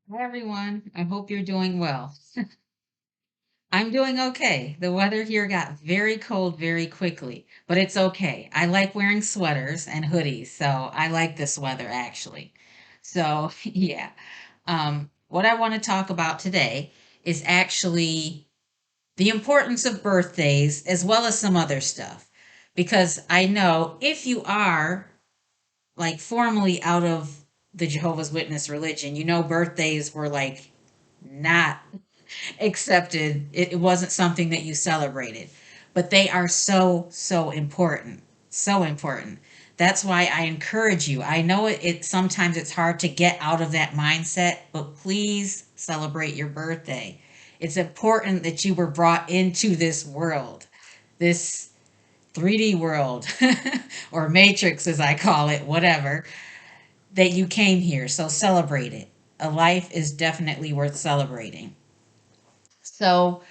Hi, everyone. I hope you're doing well. I'm doing okay. The weather here got very cold very quickly, but it's okay. I like wearing sweaters and hoodies, so I like this weather actually. So, yeah. What I want to talk about today is actually the importance of birthdays as well as some other stuff. Because I know if you are like formally out of the Jehovah's Witness religion, you know birthdays were like not accepted. It wasn't something that you celebrated, but they are so, so important. So important. That's why I encourage you. I know it sometimes it's hard to get out of that mindset, but please celebrate your birthday. It's important that you were brought into this world, this 3D world, or matrix as I call it, whatever, that you came here. So celebrate it. A life is definitely worth celebrating. So,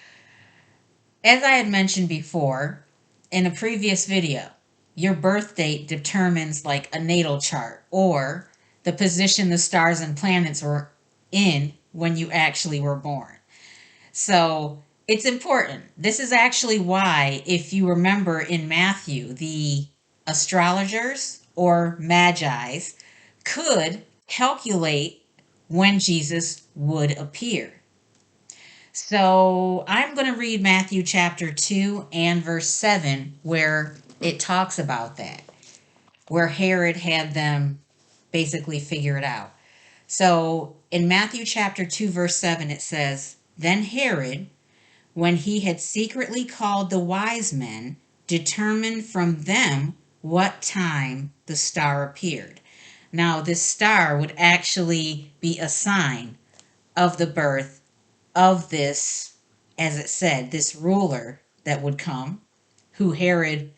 as I had mentioned before in a previous video, your birth date determines like a natal chart or the position the stars and planets were in when you actually were born. So it's important. This is actually why, if you remember in Matthew, the astrologers or Magi's could calculate when Jesus would appear. So I'm going to read Matthew chapter 2 and verse 7, where it talks about that, where Herod had them basically figure it out. So in Matthew chapter 2, verse 7, it says, Then Herod, when he had secretly called the wise men, determined from them what time the star appeared. Now, this star would actually be a sign of the birth of this, as it said, this ruler that would come, who Herod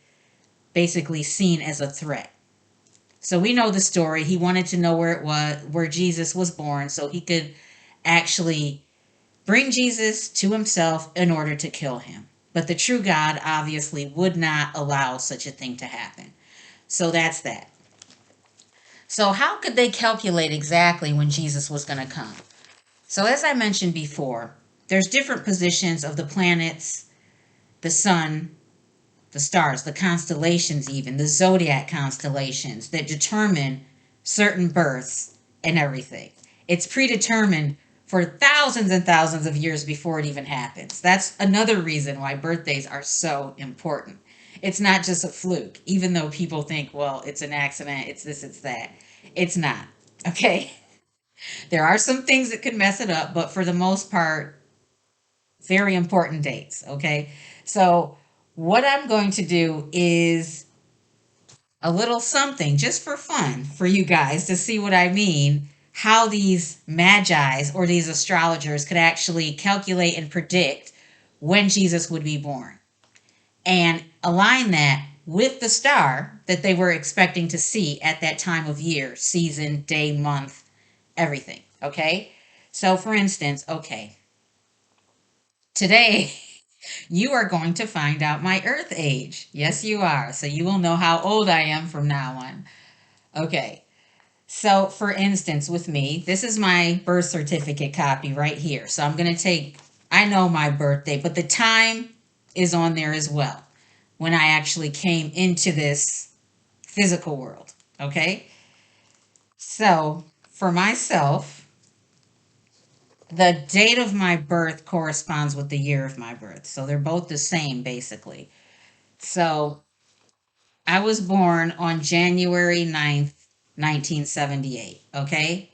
basically seen as a threat. So we know the story. He wanted to know where it was, where Jesus was born, so he could actually bring Jesus to himself in order to kill him. But the true God obviously would not allow such a thing to happen. So that's that. So, how could they calculate exactly when Jesus was going to come? So, as I mentioned before, there's different positions of the planets, the sun, the stars, the constellations, even the zodiac constellations that determine certain births and everything. It's predetermined for thousands and thousands of years before it even happens. That's another reason why birthdays are so important. It's not just a fluke, even though people think, well, it's an accident, it's this, it's that. It's not. Okay? There are some things that could mess it up, but for the most part, very important dates. Okay? So, what I'm going to do is a little something just for fun for you guys to see what I mean. How these magi's or these astrologers could actually calculate and predict when Jesus would be born and align that with the star that they were expecting to see at that time of year, season, day, month, everything. Okay. So, for instance, okay, today you are going to find out my Earth age. Yes, you are. So, you will know how old I am from now on. Okay. So, for instance, with me, this is my birth certificate copy right here. So, I'm going to take, I know my birthday, but the time is on there as well when I actually came into this physical world. Okay. So, for myself, the date of my birth corresponds with the year of my birth. So, they're both the same, basically. So, I was born on January 9th, 1978. Okay.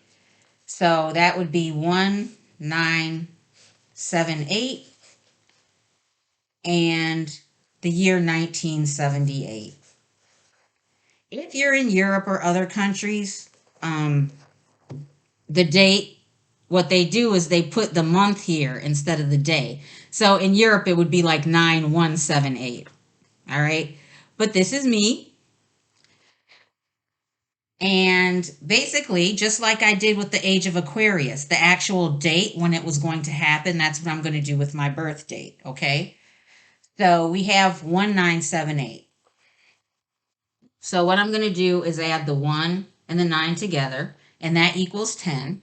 So that would be 1978 and the year 1978. If you're in Europe or other countries, um, the date, what they do is they put the month here instead of the day. So in Europe, it would be like 9178. All right. But this is me. And basically, just like I did with the age of Aquarius, the actual date when it was going to happen, that's what I'm going to do with my birth date. Okay. So we have 1978. So what I'm going to do is add the 1 and the 9 together, and that equals 10.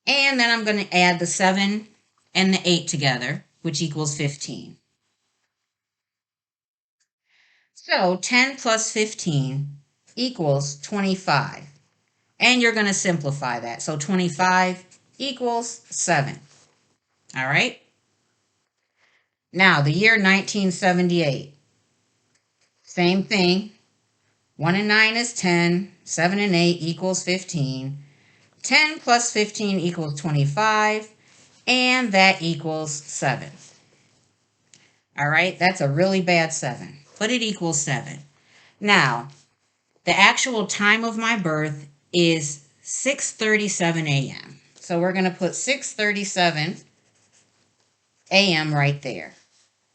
And then I'm going to add the 7 and the 8 together, which equals 15. So 10 plus 15 equals 25. And you're going to simplify that. So 25 equals 7. All right? Now, the year 1978. Same thing. 1 and 9 is 10. 7 and 8 equals 15. 10 plus 15 equals 25. And that equals 7. All right? That's a really bad 7. But it equals 7. Now, the actual time of my birth is 6:37 a.m. So we're going to put 6:37 a.m. right there.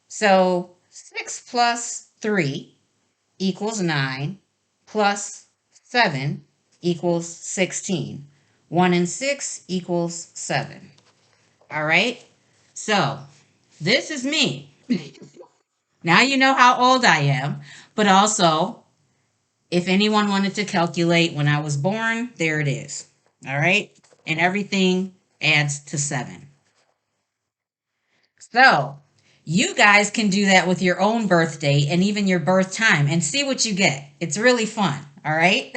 So 6 plus 3 equals 9 plus 7 equals 16. 1 and 6 equals 7. All right? So this is me. Now you know how old I am, but also if anyone wanted to calculate when I was born, there it is. All right? And everything adds to 7. So, you guys can do that with your own birthday and even your birth time and see what you get. It's really fun. All right?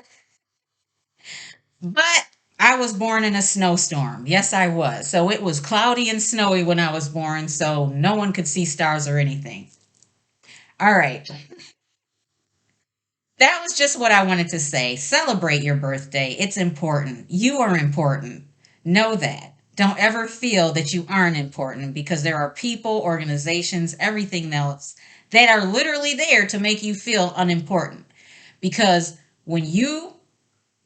But I was born in a snowstorm. Yes, I was. So, it was cloudy and snowy when I was born, so no one could see stars or anything. All right. That was just what I wanted to say. Celebrate your birthday. It's important. You are important. Know that. Don't ever feel that you aren't important because there are people, organizations, everything else that are literally there to make you feel unimportant. Because when you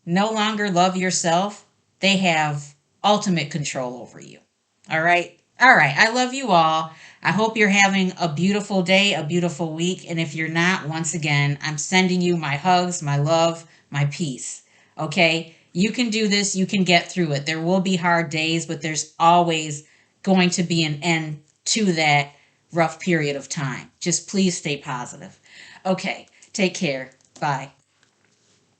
no longer love yourself, they have ultimate control over you. All right. All right. I love you all. I hope you're having a beautiful day, a beautiful week. And if you're not, once again, I'm sending you my hugs, my love, my peace. Okay. You can do this. You can get through it. There will be hard days, but there's always going to be an end to that rough period of time. Just please stay positive. Okay. Take care. Bye.